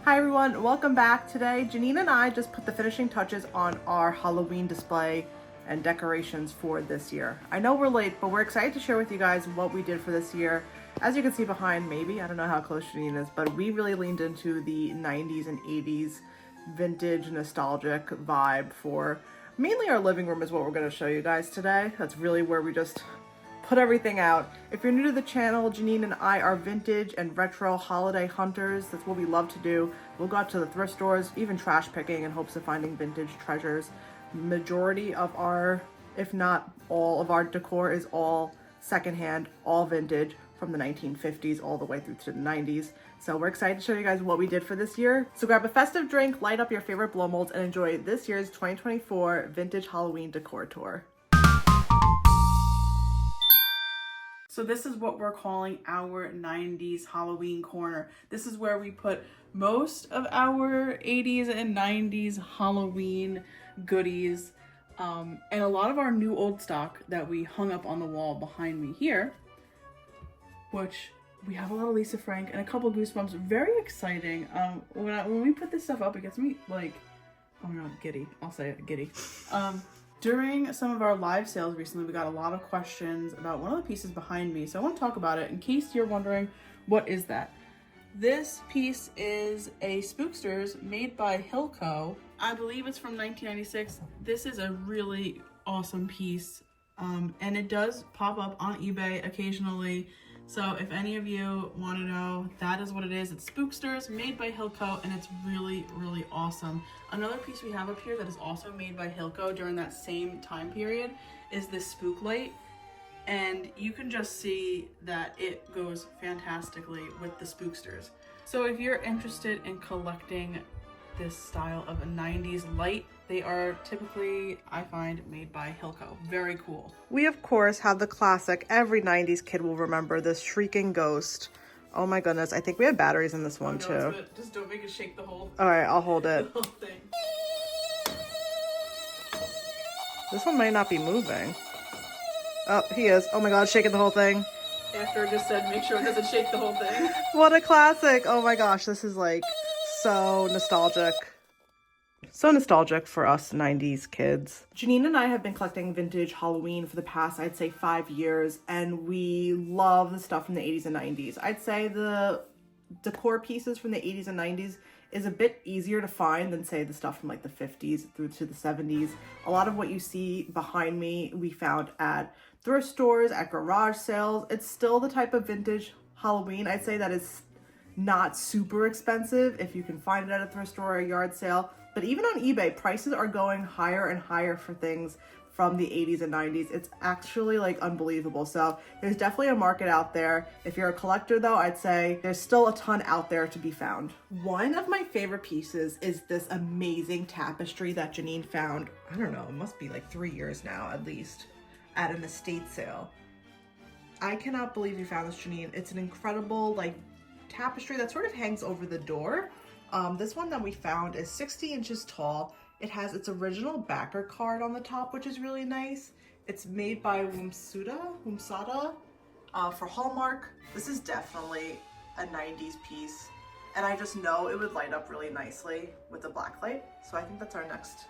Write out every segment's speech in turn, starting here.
Hi everyone, welcome back. Today, Janine and I just put the finishing touches on our Halloween display and decorations for this year. I know we're late, but we're excited to share with you guys what we did for this year. As you can see behind, maybe, I don't know how close Janine is, but we really leaned into the 90s and 80s vintage nostalgic vibe for mainly our living room is what we're going to show you guys today. That's really where we just put everything out. If you're new to the channel, Janine and I are vintage and retro holiday hunters. That's what we love to do. We'll go out to the thrift stores, even trash picking in hopes of finding vintage treasures. Majority of our, if not all of our decor is all secondhand, all vintage from the 1950s all the way through to the 90s. So we're excited to show you guys what we did for this year. So grab a festive drink, light up your favorite blow molds, and enjoy this year's 2024 Vintage Halloween Decor Tour. So this is what we're calling our 90s Halloween corner. This is where we put most of our 80s and 90s Halloween goodies and a lot of our new old stock that we hung up on the wall behind me here, which we have a lot of Lisa Frank and a couple Goosebumps. Very exciting. When we put this stuff up, it gets me like, oh my god, giddy. I'll say it, giddy. During some of our live sales recently, we got a lot of questions about one of the pieces behind me. So I want to talk about it in case you're wondering, what is that? This piece is a Spooksters made by Hilco. I believe it's from 1996. This is a really awesome piece. And it does pop up on eBay occasionally. So if any of you want to know, that is what it is. It's Spooksters made by Hilco, and it's really, really awesome. Another piece we have up here that is also made by Hilco during that same time period is this spook light. And you can just see that it goes fantastically with the Spooksters. So if you're interested in collecting this style of a 90s light, they are typically, I find, made by Hilco. Very cool. We, of course, have the classic, every 90s kid will remember, this shrieking ghost. Oh my goodness, I think we have batteries in this one too. Just don't make it shake the whole thing. All right, I'll hold it. The whole thing. This one might not be moving. Oh, he is. Oh my god, shaking the whole thing. After I just said, make sure it doesn't shake the whole thing. What a classic. Oh my gosh, this is like so nostalgic. So nostalgic for us 90s kids. Janine and I have been collecting vintage Halloween for the past, I'd say, 5 years, and we love the stuff from the 80s and 90s. I'd say the decor pieces from the 80s and 90s is a bit easier to find than, say, the stuff from like the 50s through to the 70s. A lot of what you see behind me we found at thrift stores, at garage sales. It's still the type of vintage Halloween, I'd say, that is not super expensive if you can find it at a thrift store or a yard sale. But even on eBay, prices are going higher and higher for things from the 80s and 90s. It's actually like unbelievable. So there's definitely a market out there. If you're a collector though, I'd say there's still a ton out there to be found. One of my favorite pieces is this amazing tapestry that Janine found, I don't know, it must be like 3 years now at least, at an estate sale. I cannot believe you found this, Janine. It's an incredible like tapestry that sort of hangs over the door. This one that we found is 60 inches tall. It has its original backer card on the top, which is really nice. It's made by Wumsada for Hallmark. This is definitely a 90s piece, and I just know it would light up really nicely with the black light. So I think that's our next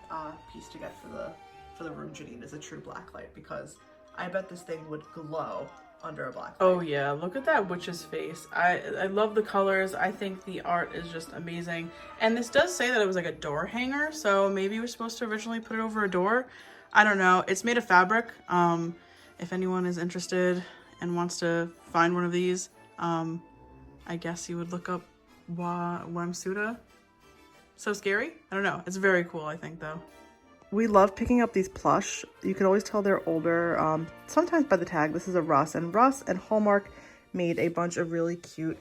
piece to get for the room, Janine, is a true black light, because I bet this thing would glow under a black light. Oh yeah, look at that witch's face. I love the colors. I think the art is just amazing. And this does say that it was like a door hanger, so maybe we're supposed to originally put it over a door. I don't know. It's made of fabric. If anyone is interested and wants to find one of these, I guess you would look up Wamsuda. So scary? I don't know. It's very cool, I think, though. We love picking up these plush. You can always tell they're older, sometimes by the tag. This is a Russ, and Hallmark made a bunch of really cute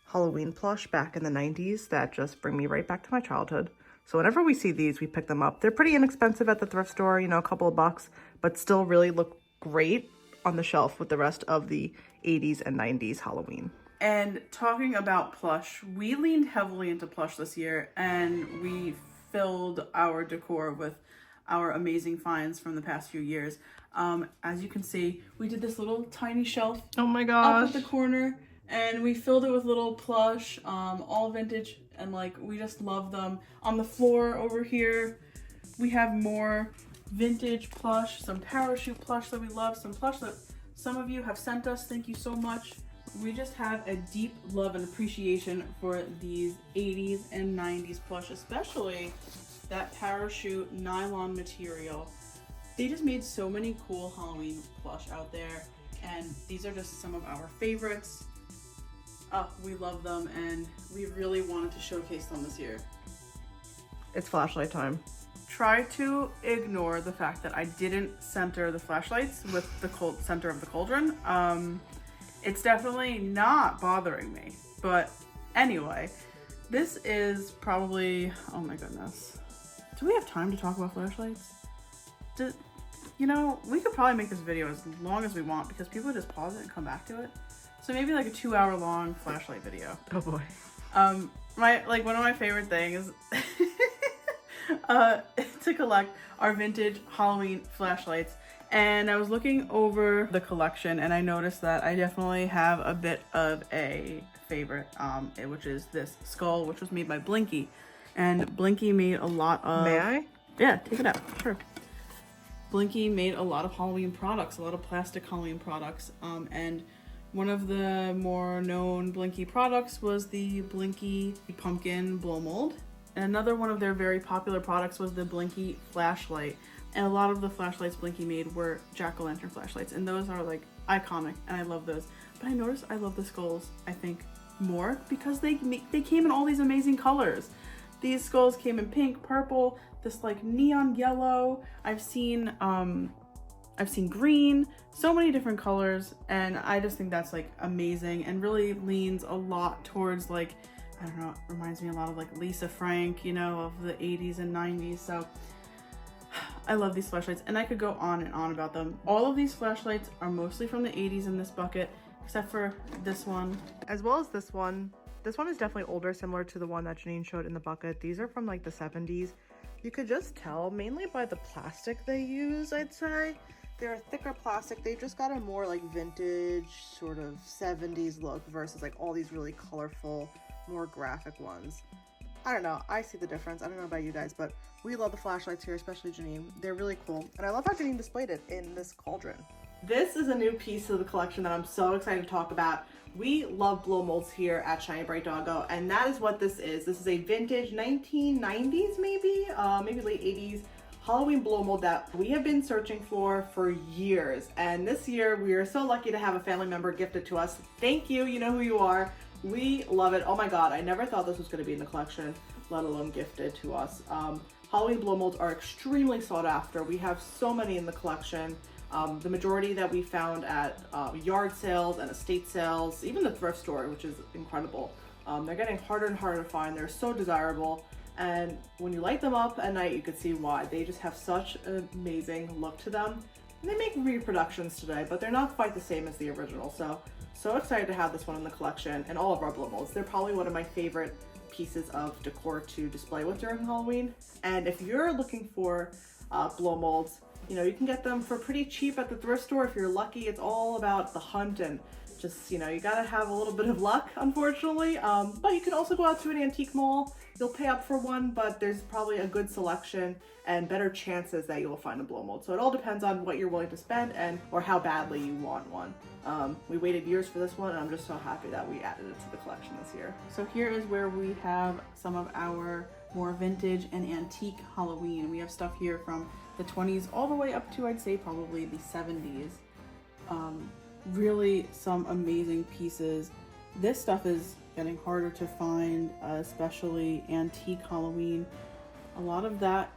Halloween plush back in the 90s that just bring me right back to my childhood. So whenever we see these, we pick them up. They're pretty inexpensive at the thrift store, you know, a couple of bucks, but still really look great on the shelf with the rest of the 80s and 90s Halloween. And talking about plush, we leaned heavily into plush this year, and we filled our decor with our amazing finds from the past few years. As you can see, we did this little tiny shelf. Oh my gosh. Up at the corner, And we filled it with little plush, all vintage, and like we just love them. On the floor over here, we have more vintage plush, some parachute plush that we love, some plush that some of you have sent us. Thank you so much. We just have a deep love and appreciation for these 80s and 90s plush, especially that parachute nylon material. They just made so many cool Halloween plush out there, and these are just some of our favorites. Oh, we love them, and we really wanted to showcase them this year. It's flashlight time. Try to ignore the fact that I didn't center the flashlights with the center of the cauldron. It's definitely not bothering me. But anyway, this is probably, oh my goodness. Do we have time to talk about flashlights? You know, we could probably make this video as long as we want because people just pause it and come back to it. So maybe like a 2-hour long flashlight video. Oh boy. One of my favorite things to collect are vintage Halloween flashlights. And I was looking over the collection and I noticed that I definitely have a bit of a favorite, which is this skull, which was made by Blinky. And Blinky made a lot of... May I? Yeah, take it out, sure. Blinky made a lot of Halloween products, a lot of plastic Halloween products, and one of the more known Blinky products was the Blinky pumpkin blow mold. And another one of their very popular products was the Blinky flashlight. And a lot of the flashlights Blinky made were jack-o'-lantern flashlights, and those are like iconic, and I love those. But I noticed I love the skulls, I think, more because they came in all these amazing colors. These skulls came in pink, purple, this like neon yellow. I've seen green, so many different colors, and I just think that's like amazing and really leans a lot towards like, I don't know, it reminds me a lot of like Lisa Frank, you know, of the 80s and 90s. So I love these flashlights, and I could go on and on about them. All of these flashlights are mostly from the 80s in this bucket, except for this one. As well as this one. This one is definitely older, similar to the one that Janine showed in the bucket. These are from like the 70s. You could just tell, mainly by the plastic they use, I'd say. They're a thicker plastic. They've just got a more like vintage sort of 70s look versus like all these really colorful, more graphic ones. I don't know. I see the difference. I don't know about you guys, but we love the flashlights here, especially Janine. They're really cool. And I love how Janine displayed it in this cauldron. This is a new piece of the collection that I'm so excited to talk about. We love blow molds here at Shiny Bright Doggo, and that is what this is. This is a vintage 1990s maybe late 80s Halloween blow mold that we have been searching for years. And this year we are so lucky to have a family member gift it to us. Thank you, you know who you are. We love it. Oh my god, I never thought this was going to be in the collection, let alone gifted to us. Halloween blow molds are extremely sought after. We have so many in the collection. The majority that we found at yard sales and estate sales, even the thrift store, which is incredible. They're getting harder and harder to find. They're so desirable. And when you light them up at night, you can see why. They just have such an amazing look to them. And they make reproductions today, but they're not quite the same as the original. So excited to have this one in the collection and all of our blow molds. They're probably one of my favorite pieces of decor to display with during Halloween. And if you're looking for blow molds, you know, you can get them for pretty cheap at the thrift store if you're lucky. It's all about the hunt and just, you know, you gotta have a little bit of luck, unfortunately. But you can also go out to an antique mall. You'll pay up for one, but there's probably a good selection and better chances that you'll find a blow mold. So it all depends on what you're willing to spend or how badly you want one. We waited years for this one, and I'm just so happy that we added it to the collection this year. So here is where we have some of our more vintage and antique Halloween. We have stuff here from the 20s all the way up to, I'd say, probably the 70s. Really some amazing pieces. This stuff is getting harder to find, especially antique Halloween. A lot of that,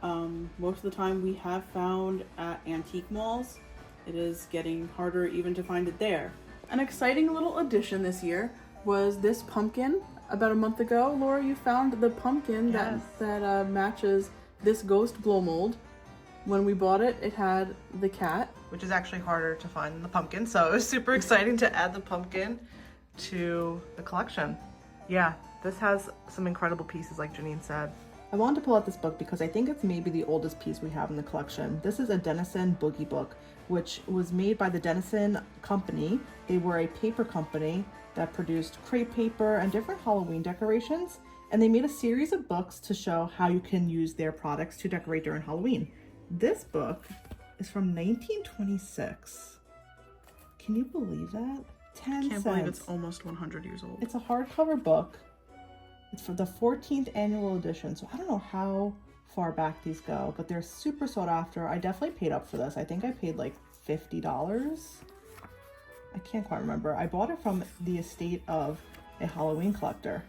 most of the time we have found at antique malls. It is getting harder even to find it there. An exciting little addition this year was this pumpkin. About a month ago, Laura, you found the pumpkin. Yes. that matches this ghost blow mold. When we bought it, it had the cat. Which is actually harder to find than the pumpkin, so it was super exciting to add the pumpkin to the collection. Yeah, this has some incredible pieces, like Janine said. I wanted to pull out this book because I think it's maybe the oldest piece we have in the collection. This is a Denison Boogie book, which was made by the Denison Company. They were a paper company that produced crepe paper and different Halloween decorations. And they made a series of books to show how you can use their products to decorate during Halloween. This book is from 1926. Can you believe that? 10 cents. Can't believe it's almost 100 years old. It's a hardcover book. It's for the 14th annual edition, so I don't know how far back these go, but they're super sought after. I definitely paid up for this. I think I paid like $50. I can't quite remember. I bought it from the estate of a Halloween collector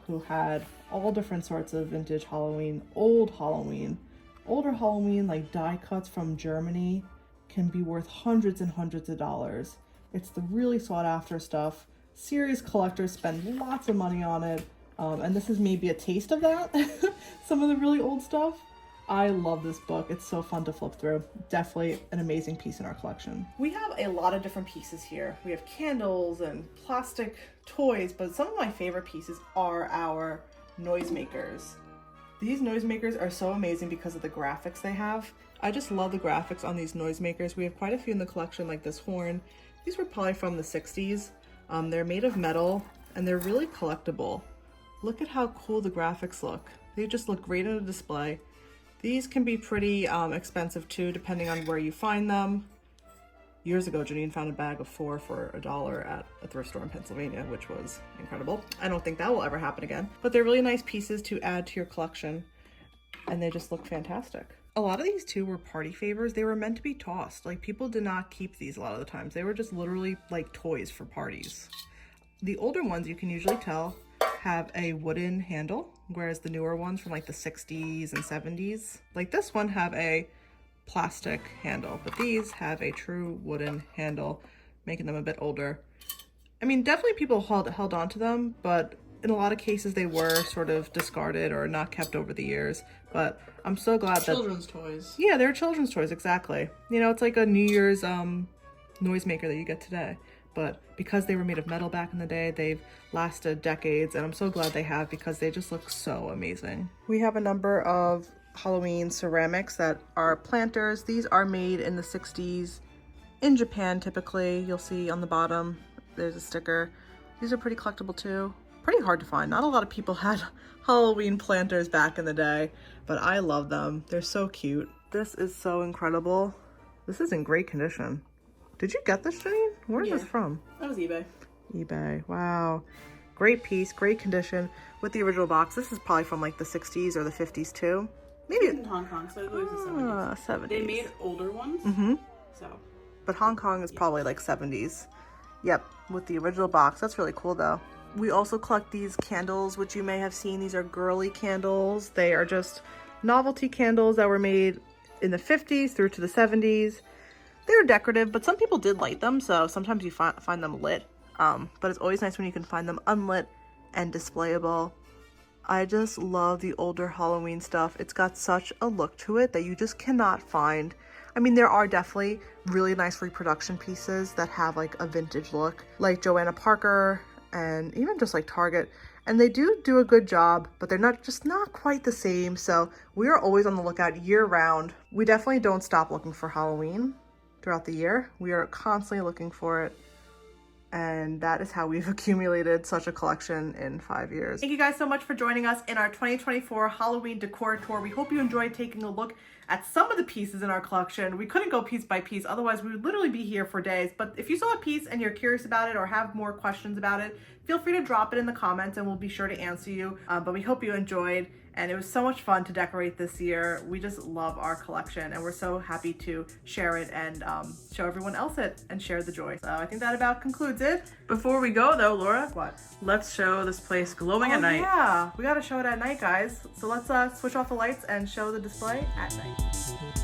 who had all different sorts of vintage Halloween, older Halloween, like die cuts from Germany can be worth hundreds and hundreds of dollars. It's the really sought after stuff. Serious collectors spend lots of money on it. And this is maybe a taste of that. Some of the really old stuff. I love this book. It's so fun to flip through. Definitely an amazing piece in our collection. We have a lot of different pieces here. We have candles and plastic toys, but some of my favorite pieces are our noisemakers. These noisemakers are so amazing because of the graphics they have. I just love the graphics on these noisemakers. We have quite a few in the collection, like this horn. These were probably from the 60s. They're made of metal and they're really collectible. Look at how cool the graphics look. They just look great in a display. These can be pretty expensive too, depending on where you find them. Years ago, Janine found a bag of 4 for $1 at a thrift store in Pennsylvania, which was incredible. I don't think that will ever happen again, but they're really nice pieces to add to your collection, and they just look fantastic. A lot of these too were party favors. They were meant to be tossed. Like, people did not keep these a lot of the times. They were just literally like toys for parties. The older ones, you can usually tell, have a wooden handle, whereas the newer ones from like the 60s and 70s, like this one, have a plastic handle, but these have a true wooden handle, making them a bit older. I mean, definitely people held on to them, but in a lot of cases they were sort of discarded or not kept over the years. But I'm so glad that children's toys. Yeah, they're children's toys, exactly. You know, it's like a New Year's noisemaker that you get today. But because they were made of metal back in the day, they've lasted decades, and I'm so glad they have because they just look so amazing. We have a number of Halloween ceramics that are planters. These are made in the 60s in Japan typically. You'll see on the bottom, there's a sticker. These are pretty collectible too. Pretty hard to find. Not a lot of people had Halloween planters back in the day, but I love them. They're so cute. This is so incredible. This is in great condition. Did you get this, Janine? Where is this from? That was eBay. eBay. Wow. Great piece, great condition with the original box. This is probably from like the 60s or the 50s too. Maybe in Hong Kong, so it was the 70s. 70s. They made older ones. So. But Hong Kong is probably like 70s. Yep, with the original box. That's really cool though. We also collect these candles, which you may have seen. These are girly candles. They are just novelty candles that were made in the 50s through to the 70s. They're decorative, but some people did light them, so sometimes you find them lit. But it's always nice when you can find them unlit and displayable. I just love the older Halloween stuff. It's got such a look to it that you just cannot find. I mean, there are definitely really nice reproduction pieces that have like a vintage look, like Joanna Parker and even just like Target. And they do a good job, but they're not quite the same. So we are always on the lookout year round. We definitely don't stop looking for Halloween throughout the year. We are constantly looking for it. And that is how we've accumulated such a collection in 5 years. Thank you guys so much for joining us in our 2024 Halloween decor tour. We hope you enjoyed taking a look at some of the pieces in our collection. We couldn't go piece by piece, otherwise we would literally be here for days. But if you saw a piece and you're curious about it or have more questions about it, feel free to drop it in the comments and we'll be sure to answer you. But we hope you enjoyed, and it was so much fun to decorate this year. We just love our collection and we're so happy to share it and show everyone else it and share the joy. So I think that about concludes it. Before we go though, Laura, What? let's show this place glowing at night. Yeah, we gotta show it at night, guys. So let's switch off the lights and show the display at night.